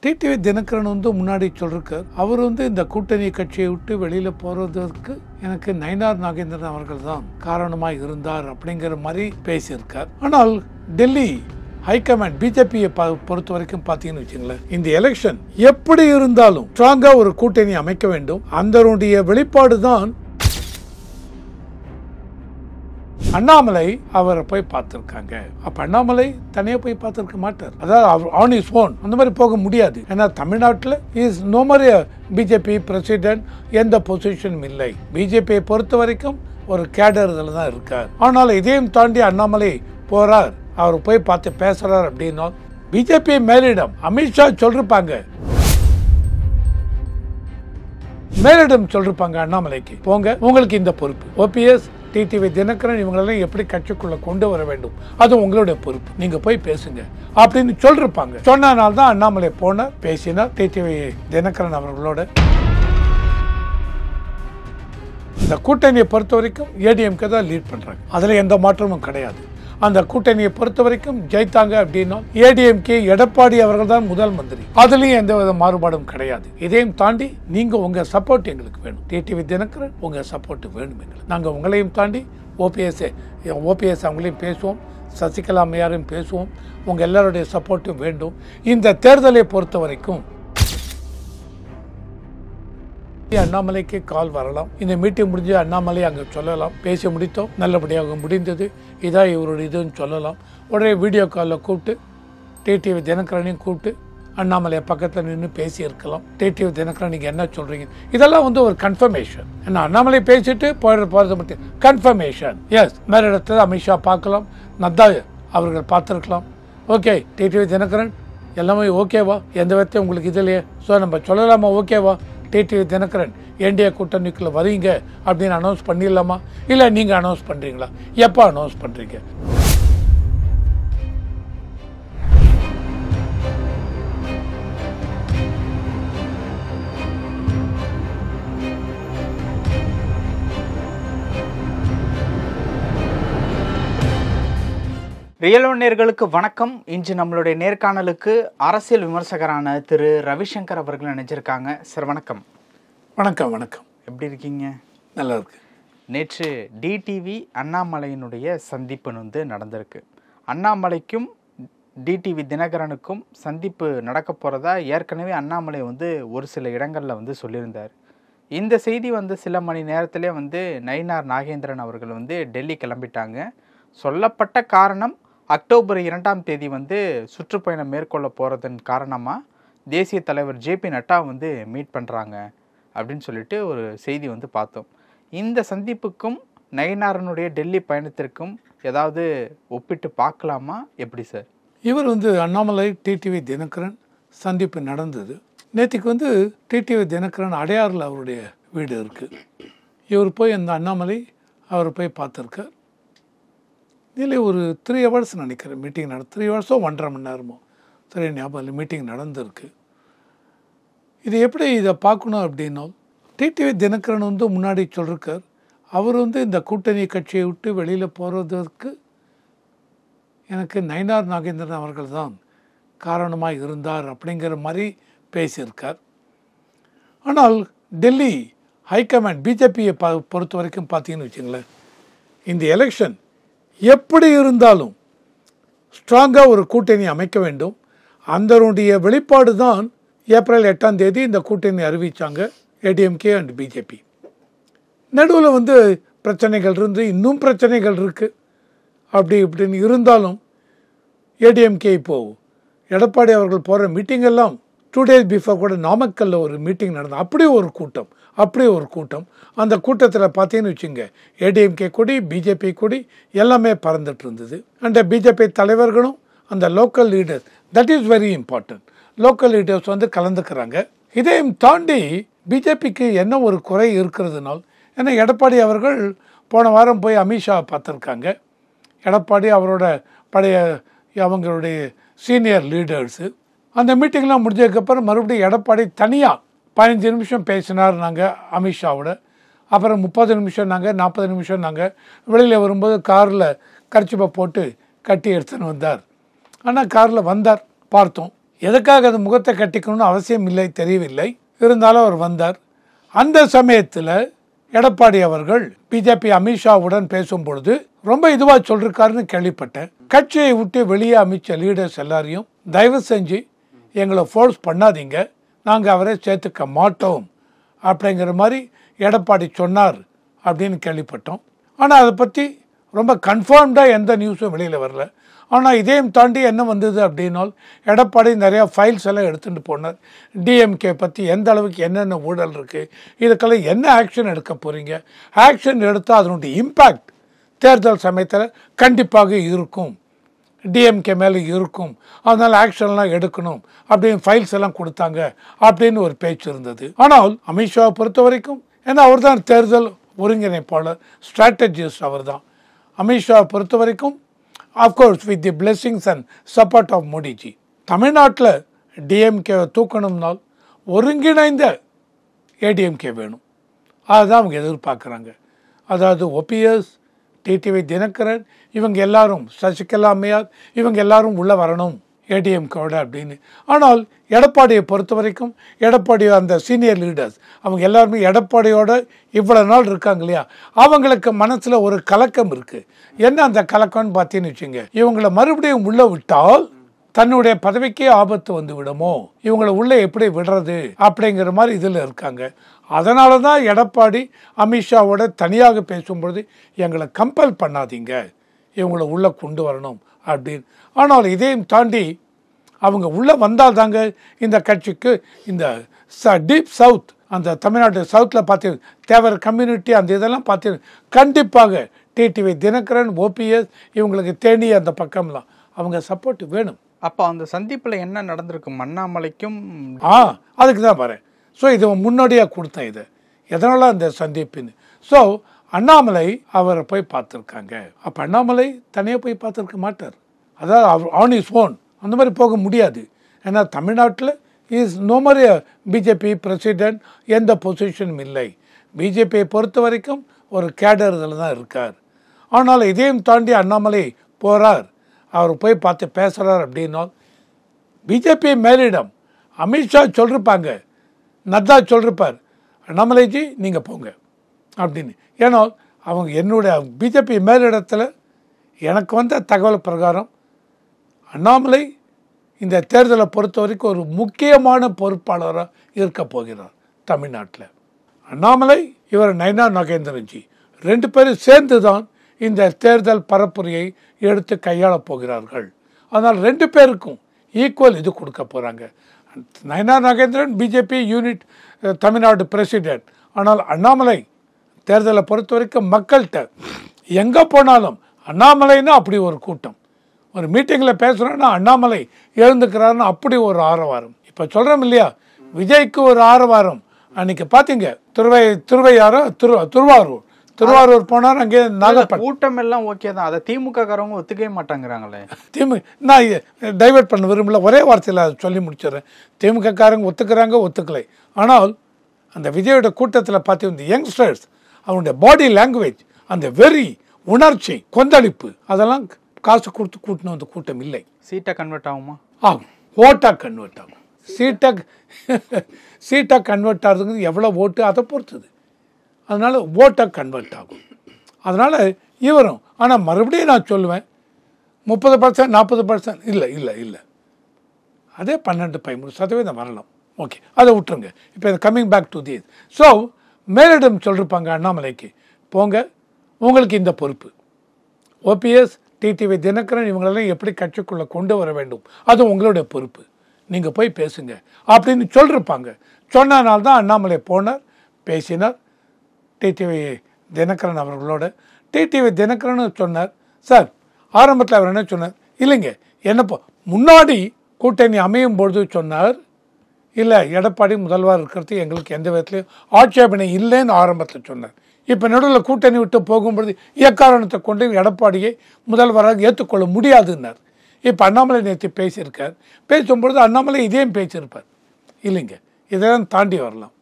TTV Dinakaran முன்னாடி சொல்லிருக்கார், அவர் இந்த கூட்டணி கட்சியை விட்டு வெளியில போறதற்கு எனக்கு நயினார் நாகேந்திரன் அவர்கள் தான் காரணமாக இருந்தார் அப்படிங்கிற மாதிரி பேசியிருக்கார். ஆனால் டெல்லி ஹைகமாண்ட் பிஜேபியை பொறுத்த வரைக்கும் பார்த்தீங்கன்னு வச்சுங்களேன், இந்த எலெக்ஷன் எப்படி இருந்தாலும் ஸ்ட்ராங்கா ஒரு கூட்டணி அமைக்க வேண்டும். அதனுடைய வெளிப்பாடு தான் அண்ணாமலை அவரை போய் பார்த்திருக்காங்க. அப்ப அண்ணாமலை தனியா போய் பார்த்திருக்க மாட்டார், அதாவது ஆன் இஸ் ஓன் அந்த மாதிரி போக முடியாது. ஏன்னா தமிழ்நாட்டில் is no more BJP president, எந்த பொசிஷனும் இல்லை. பிஜேபியை பொறுத்த வரைக்கும் ஒரு கேடர் இதில் தான் இருக்கார். ஆனால் இதையும் தாண்டி அண்ணாமலை போறார், அவர் போய் பார்த்து பேசுறார் அப்படின்னா பிஜேபி மேலிடம் அமித்ஷா சொல்லிருப்பாங்க, மேலிடம் சொல்லிருப்பாங்க அண்ணாமலைக்கு, போங்க உங்களுக்கு இந்த பொறுப்பு, ஓபிஎஸ் டிடிவி தினகரன் இவங்களெல்லாம் எப்படி கட்சிக்குள்ள கொண்டு வர வேண்டும், அது உங்களுடைய பொறுப்பு, நீங்க போய் பேசுங்க அப்படின்னு சொல்லிருப்பாங்க. சொன்னனால தான் அண்ணாமலை போனார், பேசினார் டிடிவி தினகரன் அவர்களோட. இந்த கூட்டணியை பொறுத்த வரைக்கும் ஏடிஎம்கே தான் லீட் பண்றாங்க, அதுல எந்த மாற்றமும் கிடையாது. அந்த கூட்டணியை பொறுத்த வரைக்கும் ஜெயித்தாங்க அப்படின்னா ஏடிஎம்கே எடப்பாடி அவர்கள் தான் முதல் மந்திரி, அதுலயும் எந்த வித மாறுபாடும் கிடையாது. இதையும் தாண்டி நீங்க உங்க சப்போர்ட் எங்களுக்கு வேணும், டிடிவி தினகரன் உங்க சப்போர்ட் வேணும் எங்களுக்கு. நாங்க உங்களையும் தாண்டி ஓபிஎஸ் அவங்களையும் பேசுவோம், சசிகலா அம்மையாரையும் பேசுவோம், உங்க எல்லாருடைய சப்போர்ட்டும் வேண்டும். இந்த தேர்தலை பொறுத்த வரைக்கும் அண்ணாமலைக்கு கால் வரலாம், இந்த மீட்டிங் முடிஞ்சு அண்ணாமலை அங்கே சொல்லலாம், பேசி முடித்தோம், நல்லபடியாக முடிந்தது, இதான் இவருடைய இதுன்னு சொல்லலாம். உடனே வீடியோ காலில் கூப்பிட்டு டிடிவி தினகரனையும் கூப்பிட்டு அண்ணாமலையை பக்கத்தில் நின்று பேசி இருக்கலாம். டிடிவி தினகரன் நீங்கள் என்ன சொல்கிறீங்க, இதெல்லாம் ஒரு கன்ஃபர்மேஷன். ஏன்னா அண்ணாமலை பேசிட்டு போகிறது மட்டும் கன்ஃபர்மேஷன். எஸ், மேல இடத்துல அமித்ஷா பார்க்கலாம், நத்தா அவர்கள் பார்த்துருக்கலாம். ஓகே டிடிவி தினகரன் எல்லாமே ஓகேவா, எந்த விதத்தையும் உங்களுக்கு இதுலையே ஸோ நம்ம சொல்லலாமா, ஓகேவா டிடிவி தினகரன் என்டிஏ கூட்டணிக்குள்ள வரீங்க அப்படின்னு அனௌன்ஸ் பண்ணிடலாமா, இல்லை நீங்கள் அனௌன்ஸ் பண்ணுறீங்களா, எப்போ அனௌன்ஸ் பண்ணுறீங்க? ரியல் ஒன் நேயர்களுக்கு வணக்கம். இன்று நம்மளுடைய நேர்காணலுக்கு அரசியல் விமர்சகரான திரு ரவிசங்கர் அவர்கள் நினைச்சிருக்காங்க. சார் வணக்கம். வணக்கம். வணக்கம், எப்படி இருக்கீங்க? நல்லா இருக்கு. நேற்று டிடிவி அண்ணாமலையினுடைய சந்திப்பு நடந்திருக்கு. அண்ணாமலைக்கும் டிடிவி தினகரனுக்கும் சந்திப்பு நடக்க போகிறதா ஏற்கனவே அண்ணாமலை ஒரு சில இடங்களில் சொல்லியிருந்தார். இந்த செய்தி சில மணி நேரத்திலே நயினார் நாகேந்திரன் அவர்கள் டெல்லி கிளம்பிட்டாங்க. சொல்லப்பட்ட காரணம் அக்டோபர் 2ஆம் தேதி சுற்றுப்பயணம் மேற்கொள்ள போகிறதன் காரணமாக தேசிய தலைவர் ஜேபி நட்டா மீட் பண்ணுறாங்க அப்படின்னு சொல்லிட்டு ஒரு செய்தி பார்த்தோம். இந்த சந்திப்புக்கும் நயினாரனுடைய டெல்லி பயணத்திற்கும் ஏதாவது ஒப்பிட்டு பார்க்கலாமா, எப்படி சார்? இவர் அண்ணாமலை டிடிவி தினகரன் சந்திப்பு நடந்தது. நேற்றுக்கு டிடிவி தினகரன் அடையாறில் அவருடைய வீடு இருக்குது. இவர் போய் அந்த அண்ணாமலை அவர் போய் பார்த்துருக்கார். இதில் ஒரு 3 hours நினைக்கிறேன் மீட்டிங் 3 hours 1.5 மணி நேரமோ சரி ஞாபகம் மீட்டிங் நடந்திருக்கு. இது எப்படி இதை பார்க்கணும் அப்படின்னா, டிடிவி தினகரன் முன்னாடி சொல்லிருக்கார், அவர் இந்த கூட்டணி கட்சியை விட்டு வெளியில் போகிறதற்கு எனக்கு நயினார் நாகேந்திரன் அவர்கள் தான் காரணமாக இருந்தார் அப்படிங்கிற மாதிரி பேசியிருக்கார். ஆனால் டெல்லி ஹைகமாண்ட் பிஜேபியை பொறுத்த வரைக்கும் பார்த்தீங்கன்னு வச்சுங்களேன், இந்த எலெக்ஷன் எப்படி இருந்தாலும் ஸ்ட்ராங்கா ஒரு கூட்டணி அமைக்க வேண்டும். அதனுடைய வெளிப்பாடு தான் ஏப்ரல் 8ஆம் தேதி இந்த கூட்டணி அறிவித்தாங்க ஏடிஎம்கே அண்ட் பிஜேபி. நடுவில் பிரச்சனைகள் இருந்து இன்னும் பிரச்சனைகள் இருக்குது. அப்படி இப்படின்னு இருந்தாலும் ஏடிஎம்கே இப்போது எடப்பாடி அவர்கள் போகிற மீட்டிங் எல்லாம் 2 days பிஃபோர் கூட நாமக்கல்ல ஒரு மீட்டிங் நடந்தது. அப்படியே ஒரு கூட்டம். அந்த கூட்டத்தில் பார்த்தீங்கன்னு வச்சுங்க, ஏடிஎம்கே கொடி, பிஜேபி கொடி எல்லாமே பறந்துட்டு இருந்தது. அந்த பிஜேபி தலைவர்களும் அந்த local leaders, that is very important, local leaders கலந்துக்கிறாங்க. இதையும் தாண்டி பிஜேபிக்கு என்ன ஒரு குறை இருக்கிறதுனால், ஏன்னா எடப்பாடி அவர்கள் போன வாரம் போய் அமித்ஷா பார்த்துருக்காங்க. எடப்பாடி அவரோட பழைய அவங்களுடைய சீனியர் லீடர்ஸு அந்த மீட்டிங்லாம் முடிஞ்சதுக்கப்புறம் மறுபடியும் எடப்பாடி தனியாக 15 நிமிஷம் பேசினார் நாங்கள் அமித்ஷாவோட. அப்புறம் 30 நிமிஷம் நாங்கள் 40 நிமிஷம் நாங்கள் வெளியில் வரும்போது காரில் கர்ச்சிப்பை போட்டு கட்டி எடுத்துன்னு வந்தார். ஆனால் காரில் வந்தார், பார்த்தோம். எதுக்காக அது முகத்தை கட்டிக்கணும்னு அவசியம் இல்லை, தெரியவில்லை. இருந்தாலும் அவர் வந்தார். அந்த சமயத்தில் எடப்பாடி அவர்கள் பிஜேபி அமித்ஷாவுடன் பேசும் பொழுது ரொம்ப இதுவாக சொல்லிருக்காருன்னு கேள்விப்பட்டேன். கட்சியை விட்டு வெளியே அமைச்ச லீடர்ஸ் எல்லாரையும் தயவு செஞ்சு எங்களை ஃபோர்ஸ் பண்ணாதீங்க, நாங்கள் அவரை சேர்த்துக்க மாட்டோம் அப்படிங்கிற மாதிரி எடப்பாடி சொன்னார் அப்படின்னு கேள்விப்பட்டோம். ஆனால் அதை பற்றி ரொம்ப கன்ஃபார்ம்டாக எந்த நியூஸும் வெளியில் வரல. ஆனால் இதையும் தாண்டி என்ன வந்தது அப்படின்னால் எடப்பாடி நிறையா ஃபைல்ஸ் எல்லாம் எடுத்துகிட்டு போனார். டிஎம்கே பற்றி எந்த அளவுக்கு என்னென்ன ஊழல் இருக்குது, இதுக்கெல்லாம் என்ன ஆக்ஷன் எடுக்க போகிறீங்க, ஆக்ஷன் எடுத்தால் அதனுடைய இம்பேக்ட் தேர்தல் சமயத்தில் கண்டிப்பாக இருக்கும், டிஎம்கே மேலே இருக்கும், அதனால் ஆக்ஷன்லாம் எடுக்கணும் அப்படின்னு ஃபைல்ஸ் எல்லாம் கொடுத்தாங்க அப்படின்னு ஒரு பேச்சு இருந்தது. ஆனால் அமித்ஷாவை பொறுத்த வரைக்கும், ஏன்னா அவர் தான் தேர்தல் ஒருங்கிணைப்பாளர், ஸ்ட்ராட்டஜிஸ்ட் அவர் தான். அமித்ஷாவை பொறுத்த வரைக்கும் of course with the blessings and support of Modiji, தமிழ்நாட்டில் டிஎம்கேவை தூக்கணும்னால் ஒருங்கிணைந்த ஏடிஎம்கே வேணும். அதுதான் அவங்க எதிர்பார்க்குறாங்க. அதாவது ஓபிஎஸ், டிடிவி தினகரன், இவங்க எல்லாரும், சசிகலா அம்மையார், இவங்க எல்லாரும் உள்ளே வரணும் ஏடிஎம்கேவோட அப்படின்னு. ஆனால் எடப்பாடியை பொறுத்த வரைக்கும், எடப்பாடி அந்த சீனியர் லீடர்ஸ் அவங்க எல்லாருமே எடப்பாடியோட இவ்வளோ நாள் இருக்காங்க இல்லையா, அவங்களுக்கு மனசில் ஒரு கலக்கம் இருக்குது. என்ன அந்த கலக்கம்னு பார்த்தீங்கன்னு வச்சுங்க, இவங்களை மறுபடியும் உள்ளே விட்டால் தன்னுடைய பதவிக்கே ஆபத்து வந்து விடுமோ, இவங்களை உள்ளே எப்படி விடுறது அப்படிங்கிற மாதிரி இதில் இருக்காங்க. அதனால தான் எடப்பாடி அமித்ஷாவோட தனியாக பேசும்பொழுது எங்களை கம்பல் பண்ணாதீங்க, இவங்களை உள்ளே கொண்டு வரணும் அப்படின்னு. ஆனால் இதையும் தாண்டி அவங்க உள்ளே வந்தால் தாங்க இந்த கட்சிக்கு இந்த டீப் சவுத், அந்த தமிழ்நாட்டு சவுத்தில் பார்த்து தேவர் கம்யூனிட்டி அந்த இதெல்லாம் பார்த்து கண்டிப்பாக டிடிவி தினகரன், ஓபிஎஸ் இவங்களுக்கு தேனி அந்த பக்கம்லாம் அவங்க சப்போர்ட் வேணும். அப்போ அந்த சந்திப்பில் என்ன நடந்திருக்கு அண்ணாமலைக்கும்? அதுக்கு தான் வரேன். ஸோ இது முன்னோடியாக கொடுத்தேன் இது எதனால அந்த சந்திப்புன்னு. ஸோ அண்ணாமலை அவரை போய் பார்த்துருக்காங்க. அப்போ அண்ணாமலை தனியாக போய் பார்த்துருக்க மாட்டார், அதாவது ஆன் இஸ் ஓன் அந்த மாதிரி போக முடியாது. ஏன்னா தமிழ்நாட்டில் இஸ் நோ மாதிரி பிஜேபி பிரசிடென்ட், எந்த பொசிஷனும் இல்லை. பிஜேபியை பொறுத்த வரைக்கும் ஒரு கேடர் இதில் தான் இருக்கார். ஆனால் இதையும் தாண்டி அண்ணாமலை போகிறார், அவர் போய் பார்த்து பேசுகிறார் அப்படின்னா பிஜேபி மேலிடம் அமித்ஷா சொல்லிருப்பாங்க, நட்டா சொல்லிருப்பார், அண்ணாமலைஜி நீங்கள் போங்க அப்படின்னு. ஏன்னா அவங்க என்னுடைய பிஜேபி மேலிடத்தில் எனக்கு வந்த தகவல் பிரகாரம் அண்ணாமலை இந்த தேர்தலை பொறுத்த வரைக்கும் ஒரு முக்கியமான பொறுப்பாளராக இருக்க போகிறார் தமிழ்நாட்டில். அண்ணாமலை, இவர் நயனா நாகேந்திரன்ஜி ரெண்டு பேரும் சேர்ந்து தான் இந்த தேர்தல் பரப்புரையை எடுத்து கையாள போகிறார்கள். அதனால் ரெண்டு பேருக்கும் ஈக்குவல் இது கொடுக்க போகிறாங்க. Nayana Nagendran BJP unit Tamil Nadu president. ஆனால் அண்ணாமலை தேர்தலை பொறுத்த வரைக்கும் மக்கள்கிட்ட எங்கே போனாலும் அண்ணாமலைன்னா அப்படி ஒரு கூட்டம், ஒரு மீட்டிங்கில் பேசுகிறோன்னா அண்ணாமலை எழுந்துக்கிறாருன்னு அப்படி ஒரு ஆரவாரம். இப்போ சொல்கிறோம் இல்லையா, விஜய்க்கு ஒரு ஆரவாரம். அன்றைக்கி பார்த்தீங்க திருவாரூர் போனார், அங்கே நாகப்பட்டினம் கூட்டம் எல்லாம் ஓகே தான், அதை திமுக காரவங்க ஒத்துக்கவே மாட்டாங்கிறாங்களே. நான் டைவெர்ட் பண்ண விரும்பல, ஒரே வார்த்தையில் அதை சொல்லி முடிச்சிடுறேன். திமுக காரங்க ஒத்துக்கிறாங்க, ஒத்துக்கலை. ஆனால் அந்த விஜயோட கூட்டத்தில் பார்த்து யங்ஸ்டர்ஸ் அவனுடைய பாடி லாங்குவேஜ், அந்த வெறி, உணர்ச்சி, கொந்தளிப்பு, அதெல்லாம் காசு கொடுத்து கூட்டணும். அந்த கூட்டம் இல்லை. சீட்டாக கன்வெர்ட் ஆகுமா? ஆகும், ஓட்டாக கன்வெர்ட் ஆகும். சீட்டாக கன்வெர்ட் ஆகுதுங்கிறது எவ்வளோ ஓட்டு அதை பொறுத்தது. அதனால் ஓட்டாக கன்வெர்ட் ஆகும். அதனால் இவரும், ஆனால் மறுபடியும் நான் சொல்லுவேன் 30%, 40% இல்லை இல்லை இல்லை, அதே 12-13% வரலாம். ஓகே, அதை விட்டுருங்க. இப்போ இது coming back to this. So மேலிடம் சொல்லிருப்பாங்க அண்ணாமலைக்கு, போங்க உங்களுக்கு இந்த பொறுப்பு, ஓபிஎஸ், டிடிவி தினகரன் இவங்களெல்லாம் எப்படி கட்சிக்குள்ளே கொண்டு வர வேண்டும் அது உங்களுடைய பொறுப்பு, நீங்கள் போய் பேசுங்க அப்படின்னு சொல்லிருப்பாங்க. சொன்னனால்தான் அண்ணாமலை போனார், பேசினார் டிடிவி தினகரன் அவர்களோட. டிடிவி தினகரன் சொன்னார், சார் ஆரம்பத்தில் அவர் என்ன சொன்னார், இல்லைங்க என்னப்போ முன்னாடி கூட்டணி அமையும் பொழுது சொன்னார், இல்லை எடப்பாடி முதல்வர் இருக்கிறது எங்களுக்கு எந்த விதத்துலையும் ஆட்சேபனை இல்லைன்னு ஆரம்பத்தில் சொன்னார். இப்போ நடுவில் கூட்டணி விட்டு போகும்பொழுது எக்காரணத்தை கொண்டு எடப்பாடியை முதல்வராக ஏற்றுக்கொள்ள முடியாதுன்னார். இப்போ அண்ணாமலை நேற்று பேசியிருக்கார். பேசும்பொழுது அண்ணாமலை இதையும் பேசியிருப்பார். இல்லைங்க இதெல்லாம் தாண்டி வரலாம்,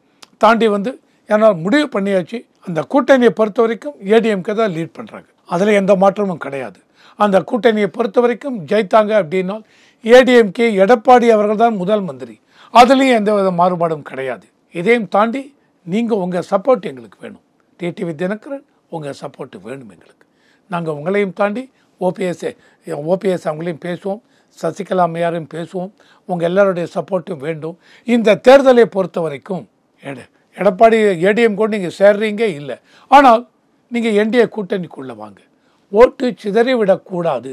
தாண்டி வந்து ஏன்னா முடிவு பண்ணியாச்சு. அந்த கூட்டணியை பொறுத்த வரைக்கும் ஏடிஎம்கே தான் லீட் பண்ணுறாங்க, அதில் எந்த மாற்றமும் கிடையாது. அந்த கூட்டணியை பொறுத்த வரைக்கும் ஜெயித்தாங்க அப்படின்னா ஏடிஎம்கே எடப்பாடி அவர்கள் தான் முதல் மந்திரி. அதுலேயும் எந்த வித மாறுபாடும் கிடையாது. இதையும் தாண்டி நீங்கள் உங்கள் சப்போர்ட் எங்களுக்கு வேணும். டிடிவி தினகரன் உங்கள் சப்போர்ட் வேணும் எங்களுக்கு. நாங்கள் உங்களையும் தாண்டி ஓபிஎஸ் அவங்களையும் பேசுவோம், சசிகலா அம்மையாரையும் பேசுவோம். உங்கள் எல்லாருடைய சப்போர்ட்டும் வேண்டும். இந்த தேர்தலை பொறுத்த வரைக்கும் எடப்பாடி ஏடிஎம் கூட நீங்கள் சேர்றீங்க இல்லை, ஆனால் நீங்கள் என்டிஏ கூட்டணிக்குள்ளே வாங்க. ஓட்டு சிதறி விடக்கூடாது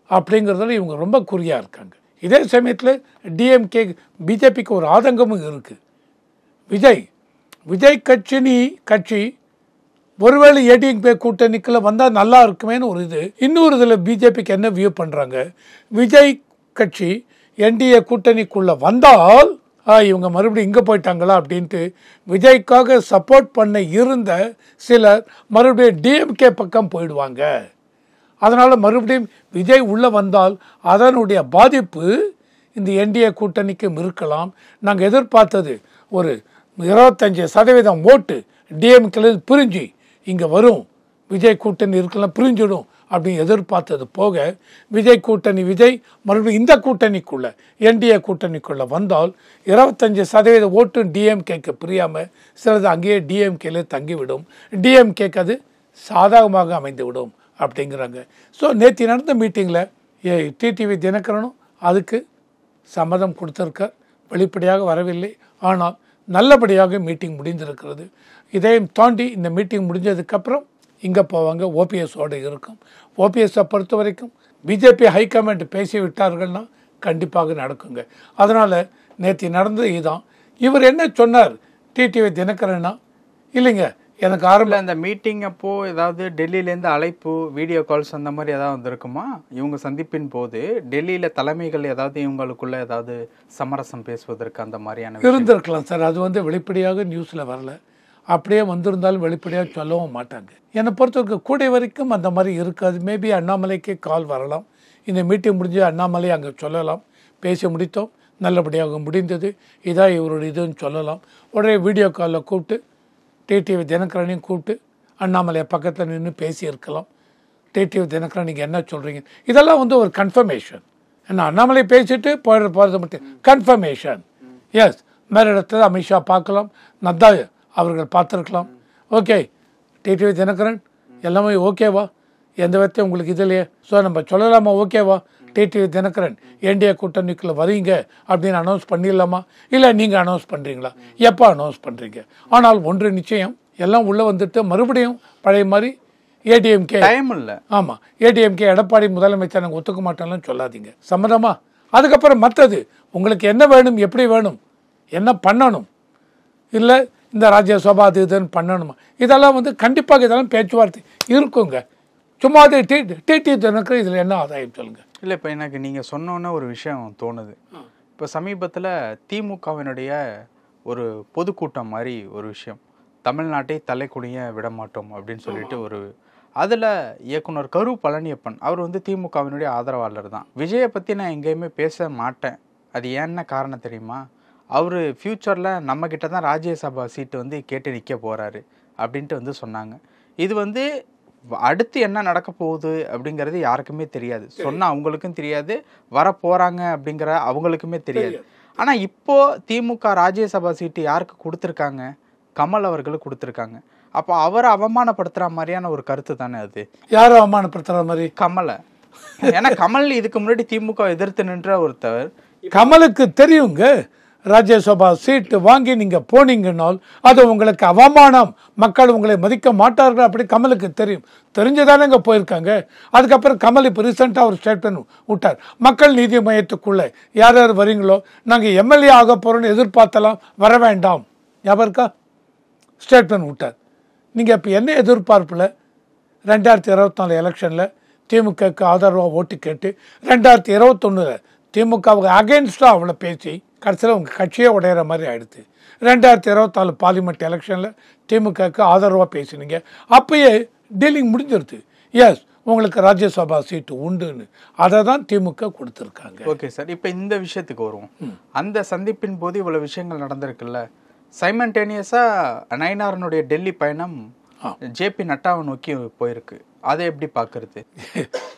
அப்படிங்கிறதுல இவங்க ரொம்ப குறியாக இருக்காங்க. இதே சமயத்தில் டிஎம்கே பிஜேபிக்கு ஒரு ஆதங்கமும் இருக்குது. விஜய் கட்சி ஒருவேளை ஏடிஎம்கே கூட்டணிக்குள்ள வந்தால் நல்லா இருக்குமேனு ஒரு இது. இன்னொரு இதில் பிஜேபிக்கு என்ன வியூ பண்ணுறாங்க, விஜய் கட்சி என்டிஏ கூட்டணிக்குள்ளே வந்தால் இவங்க மறுபடியும் இங்கே போயிட்டாங்களா அப்படின்ட்டு விஜய்க்காக சப்போர்ட் பண்ண இருந்த சிலர் மறுபடியும் டிஎம்கே பக்கம் போயிடுவாங்க. அதனால் மறுபடியும் விஜய் உள்ளே வந்தால் அதனுடைய பாதிப்பு இந்த என்டிஏ கூட்டணிக்கும் இருக்கலாம். நாங்கள் எதிர்பார்த்தது ஒரு 25% ஓட்டு டிஎம்கேல பிரிஞ்சு இங்கே வரும், விஜய் கூட்டணி இருக்கலாம் பிரிஞ்சிடும் அப்படின்னு எதிர்பார்த்தது போக, விஜய் மறுபடியும் இந்த கூட்டணிக்குள்ளே என்டிஏ கூட்டணிக்குள்ளே வந்தால் 25% ஓட்டு டிஎம்கேக்கு பிரியாமல் சிலது அங்கேயே டிஎம்கேல தங்கிவிடும். டிஎம்கேக்கு அது சாதகமாக அமைந்துவிடும் அப்படிங்கிறாங்க. ஸோ நேற்று நடந்த மீட்டிங்கில் டிடிவி தினகரனும் அதுக்கு சம்மதம் கொடுத்துருக்கார். வெளிப்படையாக வரவில்லை, ஆனால் நல்லபடியாக மீட்டிங் முடிந்திருக்கிறது. இதையும் தாண்டி இந்த மீட்டிங் முடிஞ்சதுக்கப்புறம் இங்கே போவாங்க, ஓபிஎஸோடு இருக்கும். ஓபிஎஸை பொறுத்த வரைக்கும் பிஜேபி ஹைகமாண்ட் பேசி விட்டார்கள்னா கண்டிப்பாக நடக்குங்க. அதனால் நேற்று நடந்தது இதுதான். இவர் என்ன சொன்னார் டிடிவி தினகரன்னா, இல்லைங்க எனக்கு ஆரம்ப அந்த மீட்டிங் அப்போது ஏதாவது டெல்லியிலேருந்து அழைப்பு, வீடியோ கால்ஸ் அந்த மாதிரி ஏதாவது வந்திருக்குமா? இவங்க சந்திப்பின் போது டெல்லியில் தலைமைகள் ஏதாவது இவங்களுக்குள்ள ஏதாவது சமரசம் பேசுவதற்கு அந்த மாதிரியான இருந்திருக்கலாம் சார். அது வெளிப்படையாக நியூஸில் வரல. அப்படியே வந்திருந்தாலும் வெளிப்படையாக சொல்லவும் மாட்டாங்க. என்னை பொறுத்தவரைக்கும் கூடிய வரைக்கும் அந்த மாதிரி இருக்காது. மேபி அண்ணாமலைக்கு கால் வரலாம், இந்த மீட்டிங் முடிஞ்சு அண்ணாமலை அங்கே சொல்லலாம், பேசி முடித்தோம், நல்லபடியாக முடிந்தது, இதான் இவருடைய இதுன்னு சொல்லலாம். உடனே வீடியோ காலில் கூப்பிட்டு டிடிவி தினகரனையும் கூப்பிட்டு அண்ணாமலையை பக்கத்தில் நின்று பேசியிருக்கலாம். டிடிவி தினகரன் நீங்கள் என்ன சொல்கிறீங்க, இதெல்லாம் ஒரு கன்ஃபர்மேஷன். ஏன்னா அண்ணாமலை பேசிட்டு போகிறது மட்டும் கன்ஃபர்மேஷன். எஸ், மேலே இடத்துல அமித்ஷா பார்க்கலாம், நத்தா அவர்கள் பார்த்துருக்கலாம். ஓகே டிடிவி தினகரன் எல்லாமே ஓகேவா, எந்த விதத்தையும் உங்களுக்கு இதுலையே ஸோ நம்ம சொல்லலாமா, ஓகேவா டிடிவி தினகரன் என்டிஏ கூட்டணிக்குள்ளே வரீங்க அப்படின்னு அனௌன்ஸ் பண்ணிடலாமா, இல்லை நீங்கள் அனௌன்ஸ் பண்ணுறீங்களா, எப்போ அனௌன்ஸ் பண்ணுறீங்க? ஆனால் ஒன்று நிச்சயம், எல்லாம் உள்ளே வந்துட்டு மறுபடியும் பழைய மாதிரி ஏடிஎம்கே டைம் இல்லை. ஆமாம், ஏடிஎம்கே எடப்பாடி முதலமைச்சர் நாங்கள் ஒத்துக்க மாட்டோம்லாம் சொல்லாதீங்க, சம்மதமா. அதுக்கப்புறம் மற்றது உங்களுக்கு என்ன வேணும், எப்படி வேணும், என்ன பண்ணணும், இல்லை இந்த ராஜ்யசபா அது இதுன்னு பண்ணணுமா, இதெல்லாம் கண்டிப்பாக இதெல்லாம் பேச்சுவார்த்தை இருக்குங்க. சும்மா அது டிடி தினகரன் இதில் என்ன ஆதாயம் சொல்லுங்கள். இல்லை, இப்போ எனக்கு நீங்கள் சொன்னோன்னே ஒரு விஷயம் தோணுது. இப்போ சமீபத்தில் திமுகவினுடைய ஒரு பொதுக்கூட்டம் மாதிரி ஒரு விஷயம், தமிழ்நாட்டை தலைக்குனிய விடமாட்டோம் அப்படின்னு சொல்லிட்டு ஒரு, அதில் இயக்குனர் கரு பழனியப்பன் அவர் திமுகவினுடைய ஆதரவாளர் தான். விஜயை பற்றி நான் எங்கேயுமே பேச மாட்டேன், அது ஏன்னா காரணம் தெரியுமா, அவர் ஃப்யூச்சரில் நம்மக்கிட்ட தான் ராஜ்யசபா சீட்டு கேட்டு நிற்க போகிறாரு அப்படின்ட்டு சொன்னாங்க. இது அடுத்து என்ன நடக்க போகுது அப்படிங்கிறது யாருக்குமே தெரியாது. சொன்னால் அவங்களுக்கும் தெரியாது, வர போகிறாங்க அப்படிங்கிற அவங்களுக்குமே தெரியாது. ஆனால் இப்போது திமுக ராஜ்யசபா சீட்டு யாருக்கு கொடுத்துருக்காங்க, கமல் அவர்களுக்கு கொடுத்துருக்காங்க. அப்போ அவரை அவமானப்படுத்துகிற மாதிரியான ஒரு கருத்து தானே அது. யாரும் அவமானப்படுத்துகிற மாதிரி? கமலை. ஏன்னா கமல் இதுக்கு முன்னாடி திமுக எதிர்த்து நின்ற ஒருத்தவர். கமலுக்கு தெரியுங்க, ராஜ்யசபா சீட்டு வாங்கி நீங்கள் போனீங்கன்னால் அது உங்களுக்கு அவமானம், மக்கள் உங்களை மதிக்க மாட்டார்கள் அப்படி கமலுக்கு தெரியும். தெரிஞ்சுதானே இங்கே போயிருக்காங்க. அதுக்கப்புறம் கமல் இப்போ ரீசெண்டாக ஒரு ஸ்டேட்மெண்ட் விட்டார், மக்கள் நீதி மையத்துக்குள்ளே யார் யார் வரீங்களோ நாங்கள் எம்எல்ஏ ஆக போகிறோன்னு எதிர்பார்த்தலாம், வர வேண்டாம், ஞாபகம் இருக்கா? ஸ்டேட்மெண்ட் விட்டார். நீங்கள் இப்போ என்ன எதிர்பார்ப்பில் 2024 எலெக்ஷனில் திமுகவுக்கு ஆதரவாக ஓட்டு கேட்டு 2021 திமுகவுக்கு அகெயின்ஸ்டாக அவளை பேசி கடைசியில் உங்கள் கட்சியே உடையிற மாதிரி ஆகிடுது. 2024 பார்லிமெண்ட் எலெக்ஷனில் திமுகவுக்கு ஆதரவாக பேசினீங்க, அப்பயே டீலிங் முடிஞ்சிருது. எஸ், உங்களுக்கு ராஜ்யசபா சீட்டு உண்டுன்னு, அதை தான் திமுக கொடுத்துருக்காங்க. ஓகே சார், இப்போ இந்த விஷயத்துக்கு வருவோம். அந்த சந்திப்பின் போது இவ்வளோ விஷயங்கள் நடந்திருக்குல்ல, சைமன்டேனியஸாக நயினாரனுடைய டெல்லி பயணம் ஜேபி நட்டாவை நோக்கி போயிருக்கு, அதை எப்படி பார்க்கறது?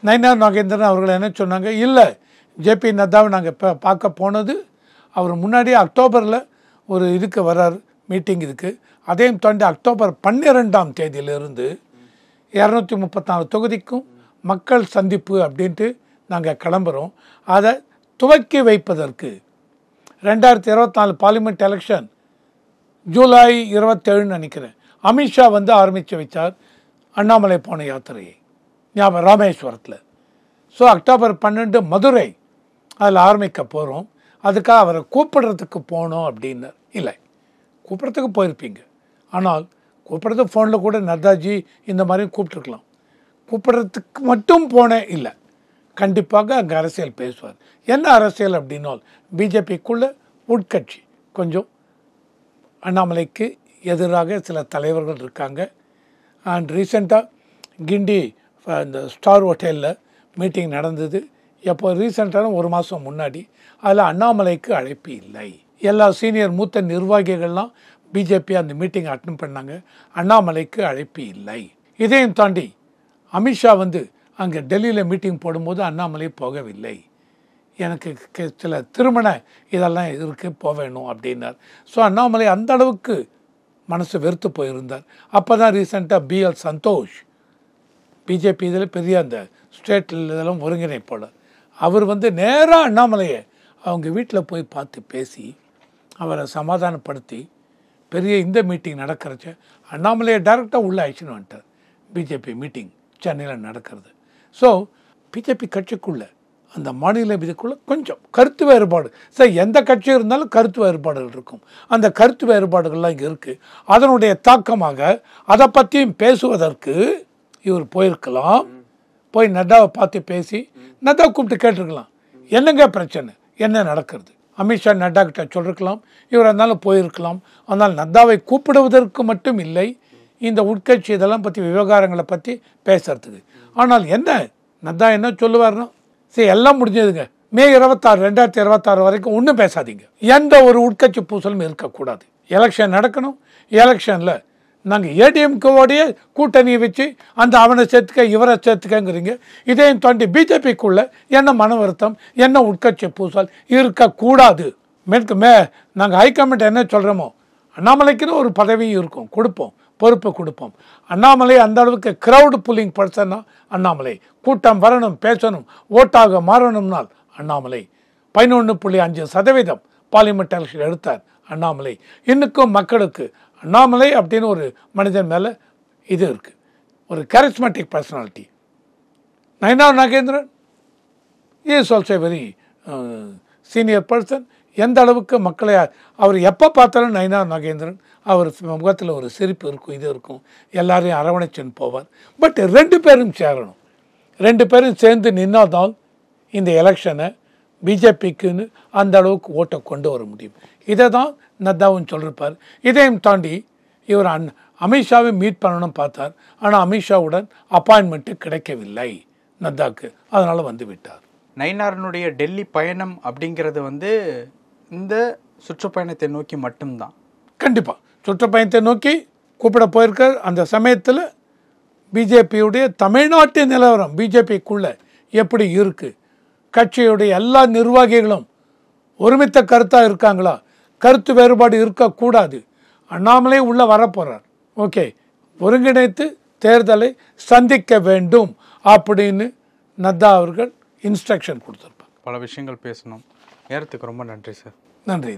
நயினார் நாகேந்திரன் அவர்கள் என்ன சொன்னாங்க, இல்லை ஜேபி நட்டாவை நாங்கள் இப்போ பார்க்க போனது, அவர் முன்னாடியே அக்டோபரில் ஒரு இதுக்கு வர்றார், மீட்டிங் இதுக்கு. அதையும் தாண்டி அக்டோபர் 12ஆம் தேதியிலிருந்து 234 தொகுதிக்கும் மக்கள் சந்திப்பு அப்படின்ட்டு நாங்கள் கிளம்புறோம். அதை துவக்கி வைப்பதற்கு 2024 பார்லிமெண்ட் எலெக்ஷன் ஜூலை 27 நினைக்கிறேன், அமித்ஷா வந்து ஆரம்பித்து வச்சார் அண்ணாமலை போன யாத்திரையை ராமேஸ்வரத்தில். ஸோ அக்டோபர் 12 மதுரை அதில் ஆரம்பிக்க போகிறோம். அதுக்காக அவரை கூப்பிடுறதுக்கு போனோம் அப்படின்னார். இல்லை, கூப்பிட்றதுக்கு போயிருப்பீங்க, ஆனால் கூப்பிட்றது ஃபோனில் கூட நட்டாஜி இந்த மாதிரி கூப்பிட்ருக்கலாம். கூப்பிட்றதுக்கு மட்டும் போனேன் இல்லை, கண்டிப்பாக அங்கே அரசியல் பேசுவார். என்ன அரசியல் அப்படின்னால், பிஜேபிக்குள்ளே உட்கட்சி கொஞ்சம் அண்ணாமலைக்கு எதிராக சில தலைவர்கள் இருக்காங்க. அண்ட் ரீசெண்டாக கிண்டி இந்த ஸ்டார் ஹோட்டலில் மீட்டிங் நடந்தது. எப்போ ரீசெண்டான ஒரு மாதம் முன்னாடி. அதில் அண்ணாமலைக்கு அழைப்பு இல்லை. எல்லா சீனியர் மூத்த நிர்வாகிகள்லாம் பிஜேபி அந்த மீட்டிங் அட்டன் பண்ணாங்க. அண்ணாமலைக்கு அழைப்பு இல்லை. இதையும் தாண்டி அமித்ஷா வந்து அங்கே டெல்லியில் மீட்டிங் போடும்போது அண்ணாமலை போகவில்லை. எனக்கு சில திருமண இதெல்லாம் இருக்குது, போவேணும் அப்படின்னார். ஸோ அண்ணாமலை அந்த அளவுக்கு மனசு வெறுத்து போயிருந்தார். அப்போ தான் ரீசெண்டாக பிஎல் சந்தோஷ், பிஜேபி இதில் பெரிய அந்த ஸ்டேட்டில் இதெல்லாம் ஒருங்கிணைப்பாளர், அவர் வந்து நேராக அண்ணாமலையை அவங்க வீட்டில் போய் பார்த்து பேசி அவரை சமாதானப்படுத்தி பெரிய இந்த மீட்டிங் நடக்கிறச்ச அண்ணாமலையை டைரெக்டாக உள்ளே அழைச்சின்னு வந்துட்டார். பிஜேபி மீட்டிங் சென்னையில் நடக்கிறது. ஸோ பிஜேபி கட்சிக்குள்ளே அந்த மாநில இதுக்குள்ளே கொஞ்சம் கருத்து வேறுபாடு, சார் எந்த கட்சி இருந்தாலும் கருத்து வேறுபாடுகள் இருக்கும். அந்த கருத்து வேறுபாடுகள்லாம் இங்கே இருக்குது. அதனுடைய தாக்கமாக அதை பற்றியும் பேசுவதற்கு இவர் போயிருக்கலாம். போய் நட்டாவை பார்த்து பேசி நட்டா கூப்பிட்டு கேட்டிருக்கலாம், என்னங்க பிரச்சனை, என்ன நடக்கிறது. அமித்ஷா நட்டா கிட்ட சொல்லிருக்கலாம், இவர் இருந்தாலும் போயிருக்கலாம். ஆனால் நட்டாவை கூப்பிடுவதற்கு மட்டும் இல்லை, இந்த உட்கட்சி இதெல்லாம் பற்றி விவகாரங்களை பற்றி பேசுறதுக்கு. ஆனால் என்ன நட்டா என்ன சொல்லுவார்னா, சரி எல்லாம் முடிஞ்சதுங்க, மே 26 2026 வரைக்கும் ஒன்றும் பேசாதீங்க, எந்த ஒரு உட்கட்சி பூசலும் இருக்கக்கூடாது, எலெக்ஷன் நடக்கணும், எலெக்ஷனில் நாங்கள் ஏடிஎம்கேவோடைய கூட்டணியை வச்சு அந்த அவனை சேர்த்துக்க இவரை சேர்த்துக்கங்கிறீங்க. இதையும் தாண்டி பிஜேபிக்குள்ளே என்ன மன வருத்தம், என்ன உட்கட்சி பூசல் இருக்கக்கூடாது. நாங்கள் ஹைகமாண்ட் என்ன சொல்கிறோமோ, அண்ணாமலைக்குன்னு ஒரு பதவியும் இருக்கும், கொடுப்போம், பொறுப்பு கொடுப்போம். அண்ணாமலை அந்த அளவுக்கு க்ரௌடு புல்லிங் பர்சன்னா அண்ணாமலை, கூட்டம் வரணும், பேசணும், ஓட்டாக மாறணும்னால் அண்ணாமலை. 11.5% பார்லிமெண்ட் எலெக்ஷன் எடுத்தார் அண்ணாமலை. இன்னுக்கும் மக்களுக்கு அண்ணாமலை அப்படின்னு ஒரு மனிதன் மேலே இது இருக்குது, ஒரு charismatic personality. Nainar Nagendran is also very senior person. எந்த அளவுக்கு மக்களை அவர் எப்போ பார்த்தாலும் நயினார் நாகேந்திரன் அவர் முகத்தில் ஒரு சிரிப்பு இருக்கும், இது இருக்கும், எல்லாரையும் அரவணைச்சுன்னு போவார். பட் 2 பேரும் சேரணும், 2 பேரும் சேர்ந்து நின்னாதான் இந்த எலெக்ஷனை பிஜேபிக்குன்னு அந்த அளவுக்கு ஓட்டை கொண்டு வர முடியும். இதை தான் நட்டாவும் சொல்லியிருப்பார். இதையும் தாண்டி இவர் அமித்ஷாவை மீட் பண்ணணும் பார்த்தார். ஆனால் அமித்ஷாவுடன் அப்பாயின்மெண்ட்டு கிடைக்கவில்லை நட்டாவுக்கு, அதனால் வந்து விட்டார். நயினாரனுடைய டெல்லி பயணம் அப்படிங்கிறது வந்து இந்த சுற்றுப்பயணத்தை நோக்கி மட்டும்தான். கண்டிப்பாக சுற்றுப்பயணத்தை நோக்கி கூப்பிட போயிருக்கார். அந்த சமயத்தில் பிஜேபியுடைய தமிழ்நாட்டு நிலவரம் பிஜேபிக்குள்ளே எப்படி இருக்குது, கட்சியுடைய எல்லா நிர்வாகிகளும் ஒருமித்த கருத்தாக இருக்காங்களா, கருத்து வேறுபாடு இருக்கக்கூடாது, அண்ணாமலை உள்ளே வரப்போகிறார், ஓகே, ஒருங்கிணைத்து தேர்தலை சந்திக்க வேண்டும் அப்படின்னு நட்டா அவர்கள் இன்ஸ்ட்ரக்ஷன் கொடுத்துருப்பார். பல விஷயங்கள் பேசணும், நேரத்துக்கு ரொம்ப நன்றி சார். நன்றி.